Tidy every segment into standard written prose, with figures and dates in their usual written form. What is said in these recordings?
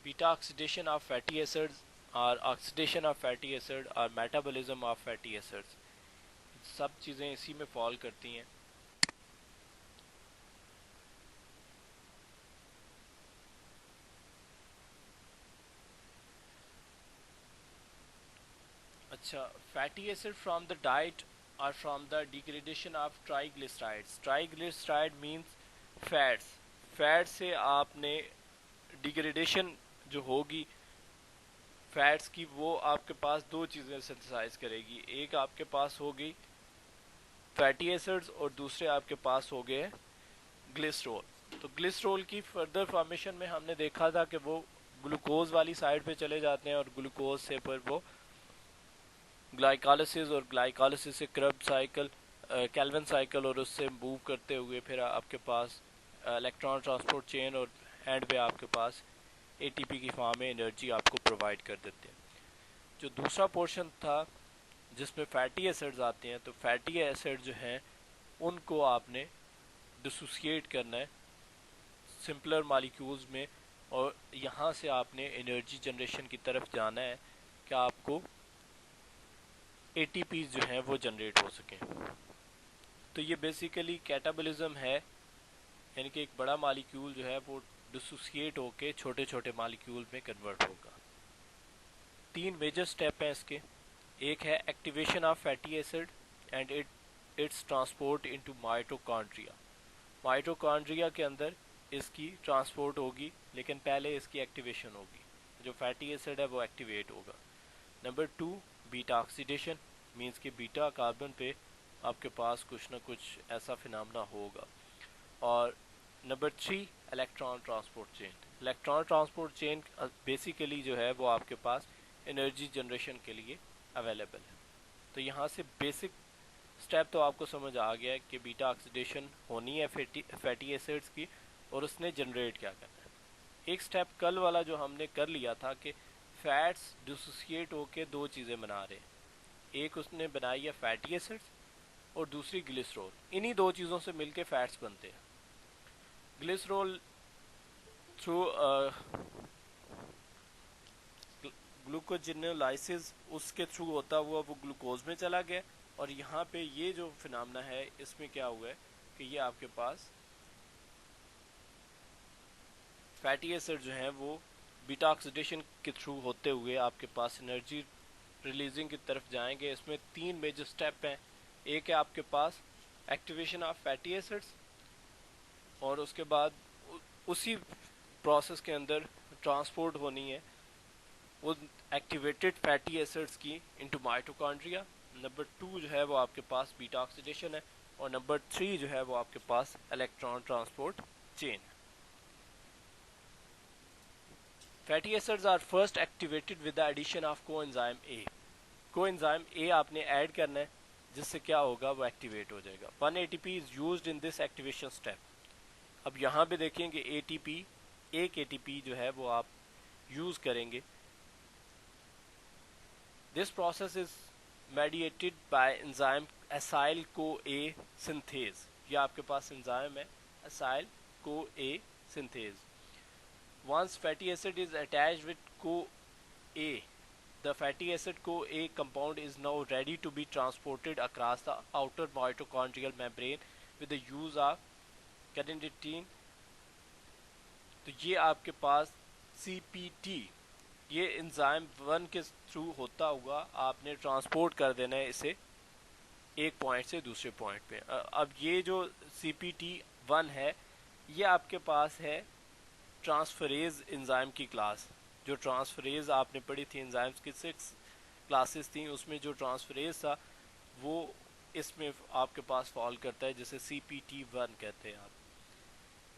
Beta oxidation of fatty acids और oxidation of fatty acid और metabolism of fatty acids, सब चीज़ें इसी में फॉल करती हैं। अच्छा, fatty acid from the diet और from the degradation of triglycerides. Triglyceride means fats. Fat से आपने डिग्रेडेशन जो होगी फैट्स की, वो आपके पास दो चीज़ें सिंथेसाइज करेगी। एक आपके पास होगी फैटी एसिड्स और दूसरे आपके पास हो गए ग्लिसरॉल। तो ग्लिसरॉल की फर्दर फॉर्मेशन में हमने देखा था कि वो ग्लूकोज वाली साइड पे चले जाते हैं और ग्लूकोज से फिर वो ग्लाइकोलिसिस और ग्लाइकोलिसिस से क्रब साइकिल, कैल्विन साइकिल, और उससे मूव करते हुए फिर आपके पास इलेक्ट्रॉन ट्रांसपोर्ट चेन और एंड पे आपके पास एटीपी की फॉर्म में एनर्जी आपको प्रोवाइड कर देते हैं। जो दूसरा पोर्शन था जिसमें फैटी एसिड्स आते हैं, तो फैटी एसिड जो हैं उनको आपने डिसोसिएट करना है सिंपलर मॉलिक्यूल्स में, और यहाँ से आपने एनर्जी जनरेशन की तरफ जाना है कि आपको एटीपी जो हैं वो जनरेट हो सकें। तो ये बेसिकली कैटाबॉलिज्म है, यानी कि एक बड़ा मॉलिक्यूल जो है वो डिसोसिएट होके छोटे छोटे मॉलिक्यूल में कन्वर्ट होगा। तीन मेजर स्टेप हैं इसके। एक है activation of fatty acid and it's transport into mitochondria. Mitochondria के अंदर इसकी ट्रांसपोर्ट होगी, लेकिन पहले इसकी एक्टिवेशन होगी। जो फैटी एसिड है वो एक्टिवेट होगा। नंबर 2, बीटा ऑक्सीडेशन, मींस कि बीटा कार्बन पे आपके पास कुछ ना कुछ ऐसा फिनोमेना होगा। और number 3, electron transport chain. Electron transport chain basically जो है वो आपके पास एनर्जी जनरेशन के लिए अवेलेबल है। तो यहाँ से बेसिक स्टेप तो आपको समझ आ गया है कि बीटा ऑक्सीडेशन होनी है फैटी एसिड्स की, और उसने जनरेट क्या करना है। एक स्टेप कल वाला जो हमने कर लिया था कि फैट्स डिसोसिएट होके दो चीज़ें बना रहे हैं, एक उसने बनाई है फैटी एसिड्स और दूसरी ग्लिसरॉल। इन्हीं दो चीज़ों से मिलके फैट्स बनते हैं। ग्लिसरॉल थ्रू ग्लूकोजिनोलाइसिस उसके थ्रू होता हुआ वो ग्लूकोज में चला गया, और यहाँ पे ये जो फिनोमेना है इसमें क्या हुआ है कि ये आपके पास फैटी एसिड जो हैं वो बीटा ऑक्सीडेशन के थ्रू होते हुए आपके पास एनर्जी रिलीजिंग की तरफ जाएंगे। इसमें तीन मेजर स्टेप हैं। एक है आपके पास एक्टिवेशन ऑफ फैटी एसिड्स, और उसके बाद उसी प्रोसेस के अंदर ट्रांसपोर्ट होनी है वो एक्टिवेटेड फैटी एसिड्स की इनटू माइटोकॉन्ड्रिया। नंबर 2 जो है वो आपके पास बीटा ऑक्सीडेशन है, और नंबर 3 जो है वो आपके पास electron transport chain. Fatty acids are first activated with the addition of coenzyme A. Coenzyme A आपने ऐड करना है, जिससे क्या होगा वो एक्टिवेट हो जाएगा। 1 ATP is used in this activation step. अब यहाँ पे देखेंगे एटीपी, एक एटीपी जो है वो आप यूज करेंगे। This process is mediated bye enzyme acyl को ए सिंथेज। ये आपके पास एंजाइम है एसाइल को ए synthase. Once fatty acid is attached with CoA, the fatty acid CoA compound is now ready to be transported across the outer mitochondrial membrane with the use of carnitine। तो ये आपके पास CPT, ये enzyme 1 के through होता हुआ आपने transport कर देना है इसे एक पॉइंट से दूसरे पॉइंट पे। अब ये जो CPT1 है ये आपके पास है ट्रांसफरेज एंजाइम की क्लास। जो ट्रांसफरेज आपने पढ़ी थी, एंजाइम्स की 6 क्लासेस थी, उसमें जो ट्रांसफरेज था वो इसमें आपके पास फॉल करता है, जिसे CPT1 कहते हैं आप।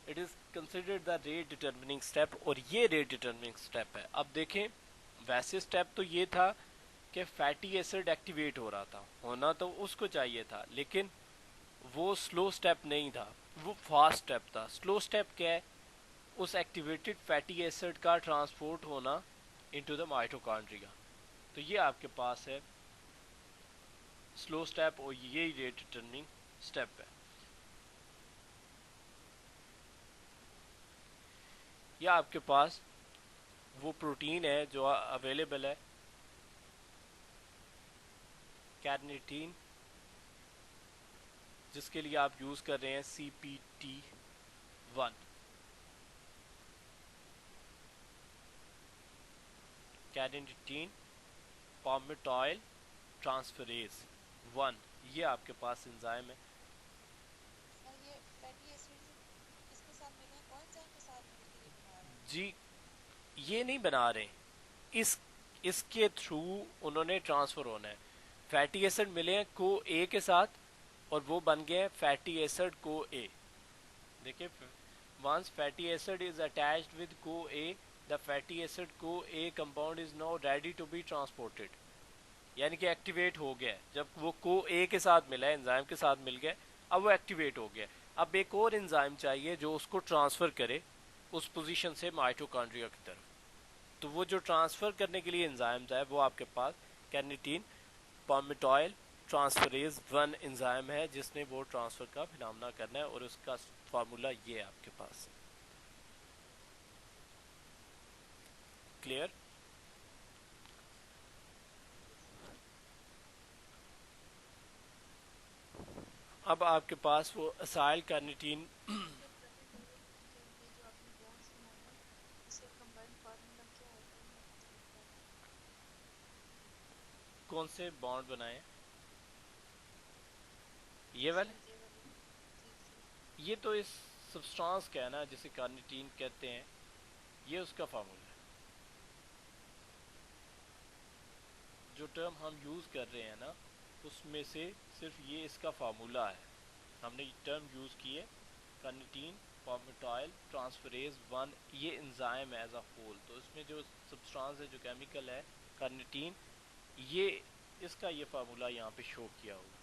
It is considered the rate determining step, और ये रेट डिटर्मिनिंग स्टेप है। अब देखें, वैसे स्टेप तो ये था कि फैटी एसिड एक्टिवेट हो रहा था, होना तो उसको चाहिए था, लेकिन वो स्लो स्टेप नहीं था, वो फास्ट स्टेप था। स्लो स्टेप क्या है? उस एक्टिवेटेड फैटी एसिड का ट्रांसपोर्ट होना इनटू द माइटोकॉन्ड्रिया। तो ये आपके पास है स्लो स्टेप, और ये रेट डिटर्मिनिंग स्टेप है। ये आपके पास वो प्रोटीन है जो अवेलेबल है, कैर्निटीन, जिसके लिए आप यूज़ कर रहे हैं CPT1, कैर्निटीन पाल्मिटॉइल ट्रांसफरेज 1, ये आपके पास एंजाइम है। ये फैटी एसिड किसके साथ मिले हैं, कौन एंजाइम के साथ मिलकर ये बना रहे हैं? जी, ये नहीं बना रहे, इस इसके थ्रू उन्होंने ट्रांसफ़र होना है। फैटी एसिड मिले हैं को ए के साथ और वो बन गए हैं फैटी एसिड को ए। देखिए, once fatty acid is attached with CoA, the fatty acid CoA compound is now ready to be transported, यानी कि एक्टिवेट हो गया है। जब वो CoA के साथ मिला है, एंजाइम के साथ मिल गया, अब वो एक्टिवेट हो गया। अब एक और एंजाइम चाहिए जो उसको ट्रांसफ़र करे उस पोजीशन से माइटोकॉन्ड्रिया की तरफ। तो वो जो ट्रांसफ़र करने के लिए एंजाइम्स है वो आपके पास कैर्निटीन पाल्मिटॉइल ट्रांसफरेज 1 एंजाइम है, जिसने वो ट्रांसफ़र का फिनोमेना करना है, और उसका फार्मूला ये है आपके पास। क्लियर? अब आपके पास वो असाइल कार्निटीन। जो ब्रदर जो ये जो आपने बॉन्ड्स बनाए ना, इसका कंबाइंड फार्मूला क्या होता है, मैं समझ पा रही हूँ। कौन से बॉन्ड बनाए? ये जी वाले? ये वाले। जी जी। ये तो इस सब्सटेंस का है ना, जिसे कार्निटीन कहते हैं, ये उसका फार्मूला है। जो टर्म हम यूज़ कर रहे हैं ना, उसमें से सिर्फ ये इसका फार्मूला है। हमने टर्म यूज़ की है कार्निटीन पाल्मिटॉइल ट्रांसफरेज 1, ये एंजाइम है एज अ होल। तो इसमें जो सब्सटेंस है, जो केमिकल है कार्निटीन, ये इसका ये फार्मूला यहाँ पे शो किया हुआ।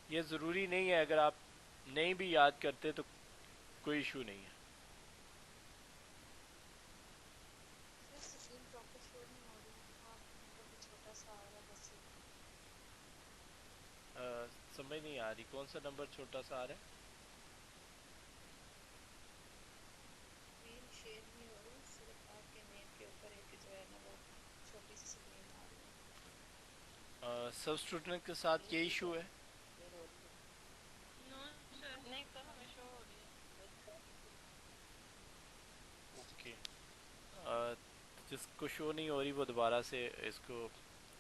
ये ज़रूरी नहीं है, अगर आप नहीं भी याद करते तो कोई इशू नहीं है। सर स्क्रीन प्रॉपर शो नहीं हो रही, हाँ नंबर भी छोटा सा आ रहा है बस। समझ नहीं आ रही, कौन सा नंबर छोटा सा आ रहा है? स्क्रीन शेयर नहीं हो रही, सिर्फ आपके नेम के ऊपर एक जो है ना वो छोटी सी स्क्रीन आ रही है। सब स्टूडेंट के साथ ये इशू है। शेयर हो रही है। नो सर, नहीं सर हमें शो हो रही है। ओके, जिसको शो नहीं हो रही वो दोबारा से इसको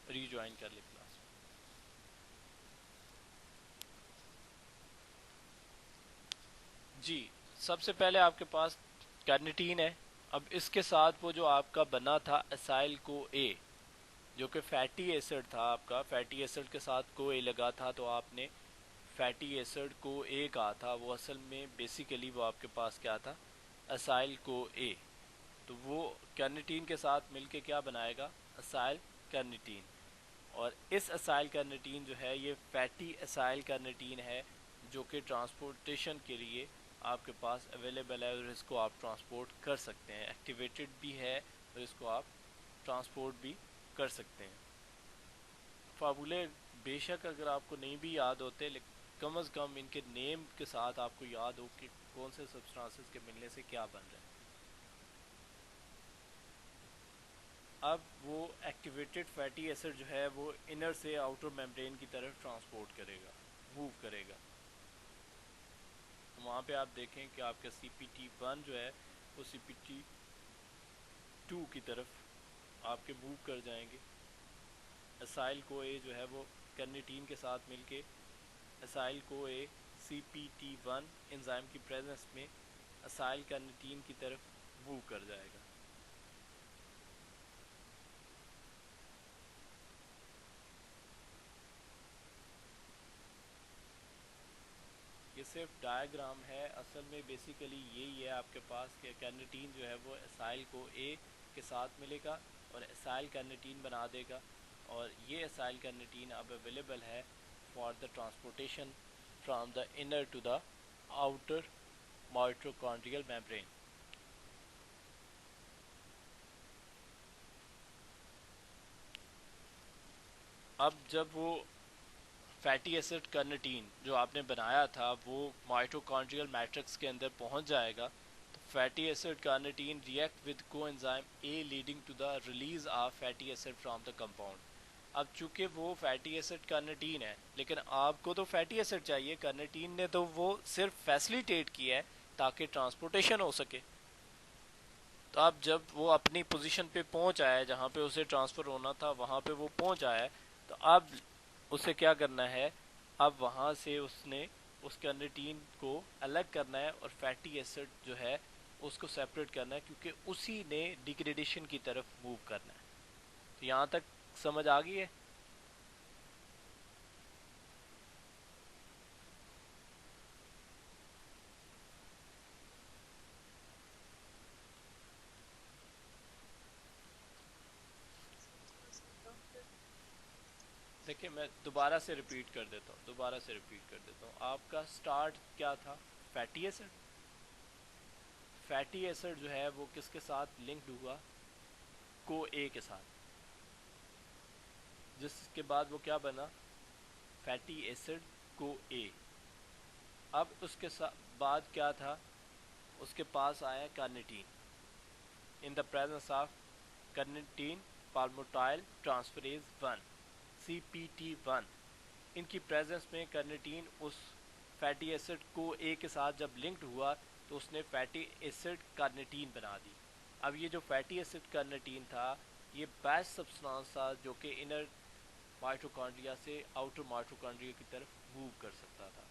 रीज्वाइन कर ले क्लास। जी, सबसे पहले आपके पास कार्निटीन है। अब इसके साथ वो जो आपका बना था एसाइल को ए, जो कि फैटी एसिड था आपका, फैटी एसिड के साथ को ए लगा था, तो आपने फैटी एसिड को ए कहा था। वो असल में बेसिकली वो आपके पास क्या था, एसाइल को ए। तो वो कार्निटीन के साथ मिलके क्या बनाएगा, एसाइल कार्निटीन। और इस एसाइल कार्निटीन जो है ये फैटी एसाइल कार्निटीन है, जो कि ट्रांसपोर्टेशन के लिए आपके पास अवेलेबल है, और इसको आप ट्रांसपोर्ट कर सकते हैं, एक्टिवेटेड भी है, और इसको आप ट्रांसपोर्ट भी कर सकते हैं। फार्मूले बेशक अगर आपको नहीं भी याद होते, लेकिन कम अज़ कम इनके नेम के साथ आपको याद हो कि कौन से सब्सटेंसेस के मिलने से क्या बन रहा है। अब वो एक्टिवेटेड फैटी एसिड जो है वो इनर से आउटर मेम्ब्रेन की तरफ ट्रांसपोर्ट करेगा, मूव करेगा। तो वहाँ पे आप देखें कि आपका CPT1 जो है वो CPT2 की तरफ आपके मूव कर जाएंगे। एसाइल को ए जो है वो कार्निटीन के साथ मिलके एसाइल को ए CPT1 एंजाइम की प्रेजेंस में एसाइल कार्निटीन की तरफ मूव कर जाएगा। ये सिर्फ डायग्राम है, असल में बेसिकली यही है आपके पास कि कार्निटीन जो है वो एसाइल को ए के साथ मिलेगा और एसाइल कार्निटीन बना देगा, और ये एसाइल कार्निटीन अब अवेलेबल है for the transportation from the inner to the outer mitochondrial membrane. अब जब वो फैटी एसिड कार्निटीन जो आपने बनाया था वो माइटोकॉन्ड्रियल मैट्रिक्स के अंदर पहुंच जाएगा, तो fatty acid carnitine react with coenzyme A leading to the release of fatty acid from the compound. अब चूंकि वो फैटी एसिड कार्निटीन है, लेकिन आपको तो फैटी एसिड चाहिए, कार्निटीन ने तो वो सिर्फ फैसिलिटेट किया है ताकि ट्रांसपोर्टेशन हो सके। तो अब जब वो अपनी पोजीशन पे पहुंच आया जहाँ पे उसे ट्रांसफ़र होना था वहाँ पे वो पहुंच आया, तो अब उसे क्या करना है, अब वहाँ से उसने उस कार्निटीन को अलग करना है और फैटी एसिड जो है उसको सेपरेट करना है, क्योंकि उसी ने डिग्रेडेशन की तरफ मूव करना है। तो यहाँ तक समझ आ गई है? देखिए मैं दोबारा से रिपीट कर देता हूँ, आपका स्टार्ट क्या था, फैटी एसिड। फैटी एसिड जो है वो किसके साथ लिंक्ड हुआ, को ए के साथ, जिसके बाद वो क्या बना, फैटी एसिड को ए। अब उसके बाद क्या था, उसके पास आया carnitine in the presence of carnitine palmitoyl transferase 1 CPT1। इनकी प्रेजेंस में कार्निटीन उस फैटी एसिड को ए के साथ जब लिंक्ड हुआ तो उसने फैटी एसिड कार्निटीन बना दी। अब ये जो फैटी एसिड कार्निटीन था ये बेस्ट सब्सटेंस था जो कि इनर माइटोकॉन्ड्रिया से आउटर माइटोकॉन्ड्रिया की तरफ मूव कर सकता था।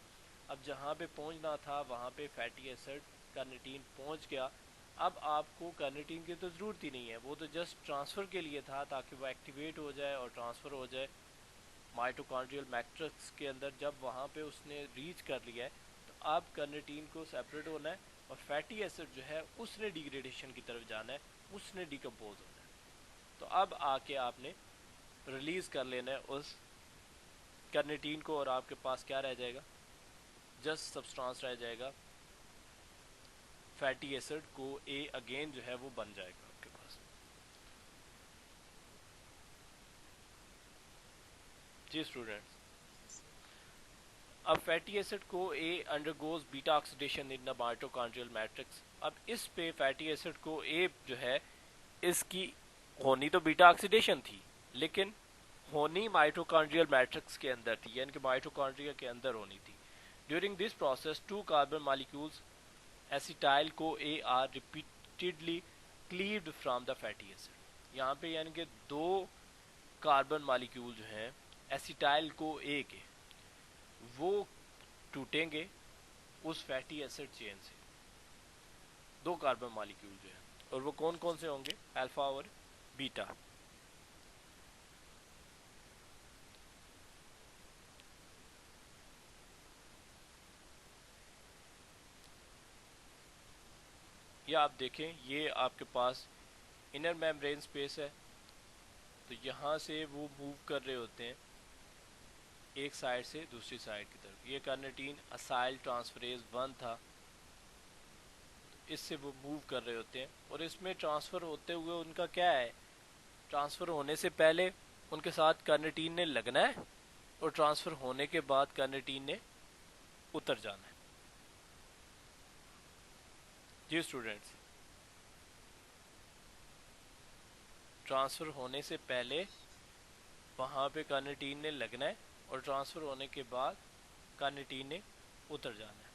अब जहाँ पे पहुँचना था वहाँ पे फैटी एसिड कार्निटीन पहुँच गया। अब आपको कार्निटीन की तो ज़रूरत ही नहीं है, वो तो जस्ट ट्रांसफ़र के लिए था ताकि वो एक्टिवेट हो जाए और ट्रांसफ़र हो जाए माइटोकॉन्ड्रियल मैट्रिक्स के अंदर। जब वहाँ पे उसने रीच कर लिया है तो अब कार्निटीन को सेपरेट होना है और फैटी एसिड जो है उसने डिग्रेडेशन की तरफ जाना है, उसने डिकम्पोज होना है। तो अब आके आपने रिलीज़ कर लेना है उस कार्निटीन को और आपके पास क्या रह जाएगा, जस्ट सब्सटेंस रह जाएगा, फैटी एसिड को ए अगेन जो है वो बन जाएगा आपके पास। जी स्टूडेंट्स, अब fatty acid CoA undergoes beta oxidation in the mitochondrial matrix. अब इस पे फैटी एसिड को ए जो है इसकी होनी तो बीटा ऑक्सीडेशन थी, लेकिन होनी माइटोकॉन्ड्रियल मैट्रिक्स के अंदर थी, यानी कि माइटोकॉन्ड्रिया के अंदर होनी थी। During this process 2 carbon molecules acetyl co A R repeatedly cleaved from the fatty acid. यहाँ पे यानी कि 2 कार्बन मॉलिक्यूल जो हैं एसिटाइल को ए के, वो टूटेंगे उस फैटी एसिड चेन से। 2 कार्बन मॉलिक्यूल जो है, और वो कौन कौन से होंगे, अल्फा और बीटा। ये आप देखें, ये आपके पास इनर मेम्ब्रेन स्पेस है, तो यहाँ से वो मूव कर रहे होते हैं एक साइड से दूसरी साइड की तरफ। ये कार्निटीन असाइल ट्रांसफरेज 1 था, इससे वो मूव कर रहे होते हैं और इसमें ट्रांसफ़र होते हुए उनका क्या है, ट्रांसफ़र होने से पहले उनके साथ कार्निटीन ने लगना है और ट्रांसफ़र होने के बाद कार्निटीन ने उतर जाना है। जी स्टूडेंट्स, ट्रांसफ़र होने से पहले वहाँ पे कार्निटीन ने लगना है और ट्रांसफ़र होने के बाद कार्निटीन ने उतर जाना है।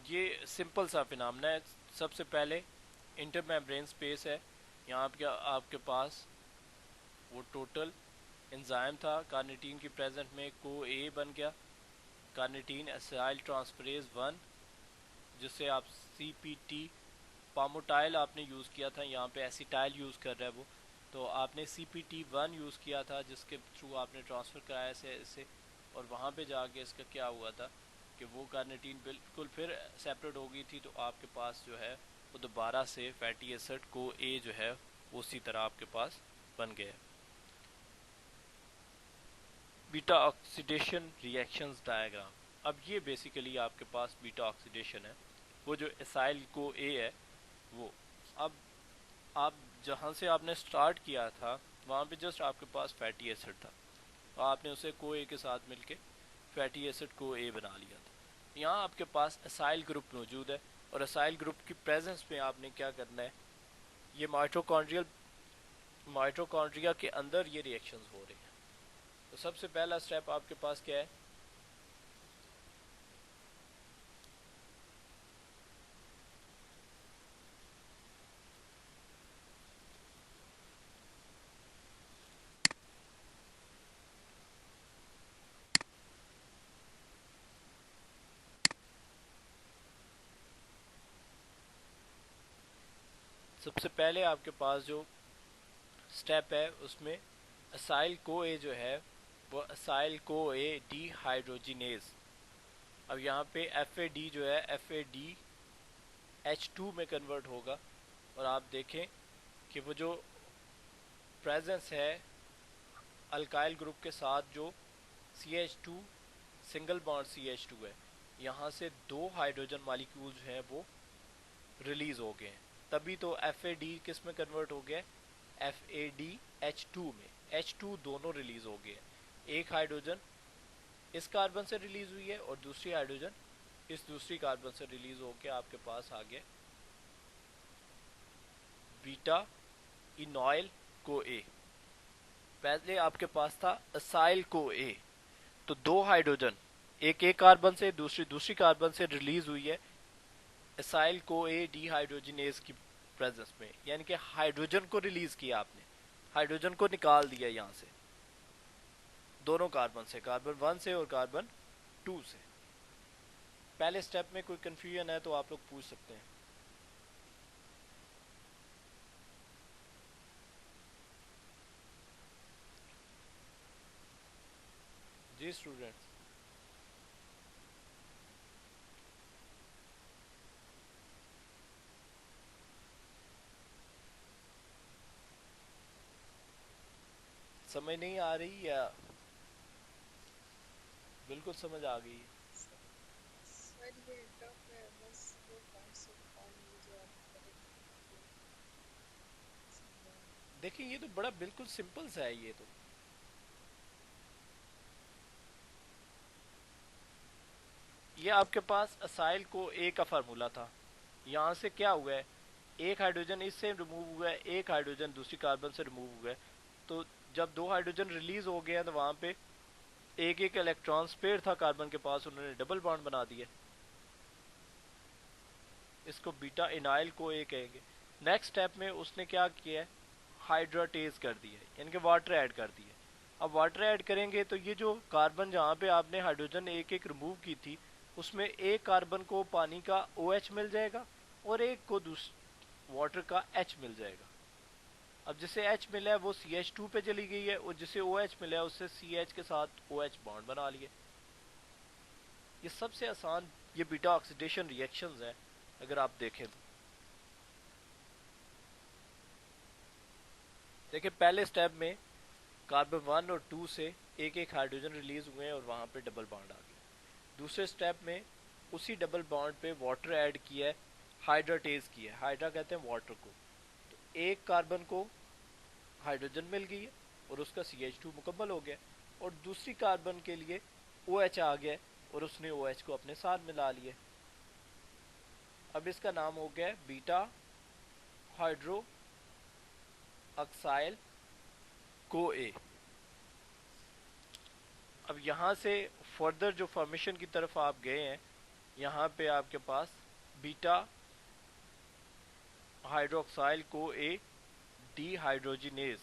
ये सिंपल सा फिनोमेना है। सबसे पहले इंटरमेम्ब्रेन स्पेस है, यहाँ पे आपके पास वो टोटल एंजाइम था कार्निटीन की प्रेजेंट में, को ए बन गया, कार्निटीन एसाइल ट्रांसफरेज 1, जिससे आप CPT पामोटाइल आपने यूज़ किया था, यहाँ पे एसिटाइल यूज़ कर रहा है वो, तो आपने CPT1 यूज़ किया था जिसके थ्रू आपने ट्रांसफ़र कराया इसे, और वहाँ पे जाके इसका क्या हुआ था कि वो कार्निटीन बिल्कुल फिर सेपरेट हो गई थी। तो आपके पास जो है वो दोबारा से फैटी एसिड को ए जो है उसी तरह आपके पास बन गया। Beta oxidation reactions diagram. अब ये बेसिकली आपके पास बीटा ऑक्सीडेशन है, वो जो एसाइल को ए है वो। अब आप जहाँ से आपने स्टार्ट किया था वहाँ पे जस्ट आपके पास फैटी एसिड था, और आपने उसे को ए के साथ मिलके फैटी एसिड को ए बना लिया था। यहाँ आपके पास असाइल ग्रुप मौजूद है, और असाइल ग्रुप की प्रेजेंस में आपने क्या करना है, ये माइटोकॉन्ड्रिया के अंदर ये रिएक्शंस हो रहे हैं। तो सबसे पहला स्टेप आपके पास क्या है, सबसे पहले आपके पास जो स्टेप है उसमें असाइल को ए जो है वो असाइल को ए डी हाइड्रोजिनेज। अब यहाँ पे एफ ए डी जो है F A D H two में कन्वर्ट होगा, और आप देखें कि वो जो प्रेजेंस है अल्काइल ग्रुप के साथ जो C H two single bond C H two है, यहाँ से दो हाइड्रोजन मालिक्यूल जो हैं वो रिलीज हो गए हैं। तभी तो एफ ए डी किस में कन्वर्ट हो गया, F A D H two में, एच टू दोनों रिलीज हो गए हैं। एक हाइड्रोजन इस कार्बन से रिलीज हुई है और दूसरी हाइड्रोजन इस दूसरी कार्बन से रिलीज होकर आपके पास आ गया बीटा इनॉइल को ए। पहले आपके पास था असाइल को ए, तो दो हाइड्रोजन एक एक कार्बन से दूसरी दूसरी कार्बन से रिलीज हुई है असाइल को ए डीहाइड्रोजिनेज की प्रेजेंस में, यानी कि हाइड्रोजन को रिलीज किया आपने, हाइड्रोजन को निकाल दिया यहां से दोनों कार्बन से, कार्बन 1 से और कार्बन 2 से। पहले स्टेप में कोई कंफ्यूजन है तो आप लोग पूछ सकते हैं। जी स्टूडेंट्स, समझ नहीं आ रही या बिल्कुल समझ आ गई? सर ये टफ है, बस वो पॉइंट्स ऑन ये जो आप बता रहे हैं, समझा नहीं। देखिए ये तो बड़ा बिल्कुल सिंपल सा है। ये आपके पास असाइल को ए का फार्मूला था, यहाँ से क्या हुआ है, एक हाइड्रोजन इससे रिमूव हुआ है, एक हाइड्रोजन दूसरी कार्बन से रिमूव हुआ है। तो जब दो हाइड्रोजन रिलीज हो गए हैं तो वहां पे एक एक इलेक्ट्रॉन स्पेयर था कार्बन के पास, उन्होंने डबल बॉन्ड बना दिया। इसको बीटा इनाइल को ए कहेंगे। नेक्स्ट स्टेप में उसने क्या किया है, हाइड्रोटेज कर दिया है, यानी कि वाटर ऐड कर दिया है। अब वाटर ऐड करेंगे तो ये जो कार्बन जहाँ पे आपने हाइड्रोजन एक एक रिमूव की थी, उसमें एक कार्बन को पानी का OH मिल जाएगा और एक को वाटर का H मिल जाएगा। अब जिसे H मिला है वो CH2 पे चली गई है, और जिसे OH मिला है उससे CH के साथ OH बॉन्ड बना लिए। ये सबसे आसान ये बीटा ऑक्सीडेशन रिएक्शंस हैं अगर आप देखें तो। देखिए पहले स्टेप में कार्बन 1 और 2 से एक एक हाइड्रोजन रिलीज हुए हैं और वहां पे डबल बॉन्ड आ गया। दूसरे स्टेप में उसी डबल बॉन्ड पे वाटर ऐड किया है, हाइड्रोटेज किया है, हाइड्रा कहते हैं वाटर को। तो एक कार्बन को हाइड्रोजन मिल गई है और उसका CH2 मुकम्मल हो गया, और दूसरी कार्बन के लिए OH आ गया और उसने OH को अपने साथ मिला लिया। अब इसका नाम हो गया बीटा हाइड्रो ऑक्साइल को ए। अब यहाँ से फर्दर जो फॉर्मेशन की तरफ आप गए हैं, यहाँ पे आपके पास बीटा हाइड्रोक्साइल को ए डीहाइड्रोजिनेज,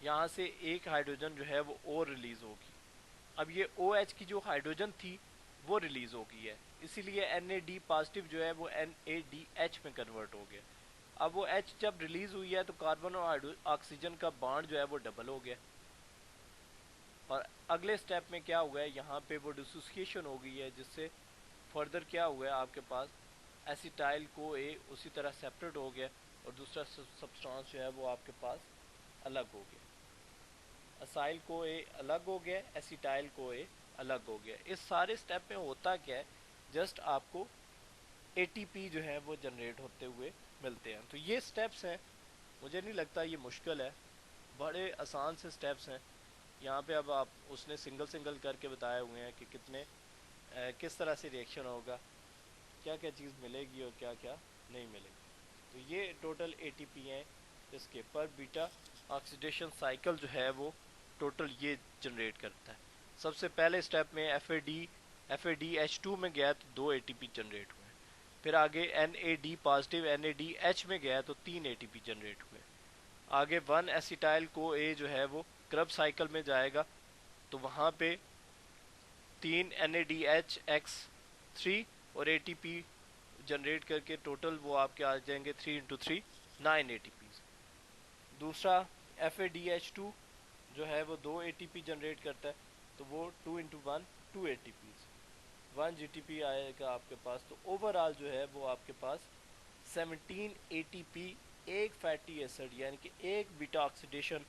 यहाँ से एक हाइड्रोजन जो है वो और रिलीज होगी। अब ये OH की जो हाइड्रोजन थी वो रिलीज हो गई है, इसीलिए NAD पॉजिटिव जो है वो NADH में कन्वर्ट हो गया। अब वो H जब रिलीज हुई है तो कार्बन और ऑक्सीजन का बॉन्ड जो है वो डबल हो गया, और अगले स्टेप में क्या हुआ है, यहाँ पे वो डिसोसिएशन हो गई है, जिससे फर्दर क्या हुआ है आपके पास एसिटाइल को ए उसी तरह सेपरेट हो गया और दूसरा सब्सटेंस जो है वो आपके पास अलग हो गया। असाइल को ए अलग हो गया, एसिटाइल को ए अलग हो गया। इस सारे स्टेप में होता क्या है, जस्ट आपको ATP जो है वो जनरेट होते हुए मिलते हैं। तो ये स्टेप्स हैं मुझे नहीं लगता ये मुश्किल है, बड़े आसान से स्टेप्स हैं। यहाँ पे अब आप उसने सिंगल सिंगल करके बताए हुए हैं कि कितने किस तरह से रिएक्शन होगा, क्या क्या चीज़ मिलेगी और क्या क्या नहीं मिलेगी। तो ये टोटल एटीपी हैं इसके पर बीटा ऑक्सीडेशन साइकिल जो है वो टोटल ये जनरेट करता है। सबसे पहले स्टेप में F A D H two में गया तो 2 एटीपी जनरेट हुए। फिर आगे N A D positive N A D H में गया तो 3 एटीपी जनरेट हुए। आगे 1 एसिटाइल को ए जो है वो क्रब साइकिल में जाएगा तो वहाँ पे 3 NADH X3 और एटीपी जनरेट करके टोटल वो आपके आ जाएंगे 3 × 3 9 ATP। दूसरा FADH2 जो है वो 2 ATP जनरेट करता है तो वो 2 × 1 2 ATP, 1 GTP आएगा आपके पास। तो ओवरऑल जो है वो आपके पास 17 ATP एक फैटी एसिड यानी कि एक बीटा ऑक्सीडेशन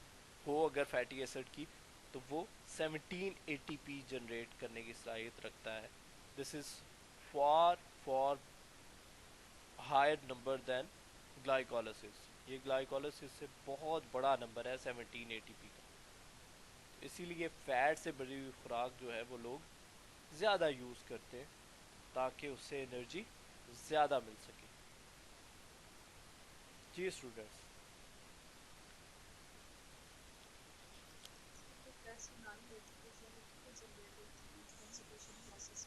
हो अगर फैटी एसिड की तो वो 17 ATP जनरेट करने की सलाहियत रखता है। This is for for higher number than glycolysis. ये ग्लाइकोलिसिस से बहुत बड़ा नंबर है 17 ATP का। इसीलिए फैट से भरी हुई खुराक जो है वो लोग ज़्यादा यूज़ करते हैं ताकि उससे एनर्जी ज़्यादा मिल सके। जी स्टूडेंट्स। सर, तो कैसे 9 ATP से 8 ATP जनरेट होती है कंसोलिडेशन प्रोसेस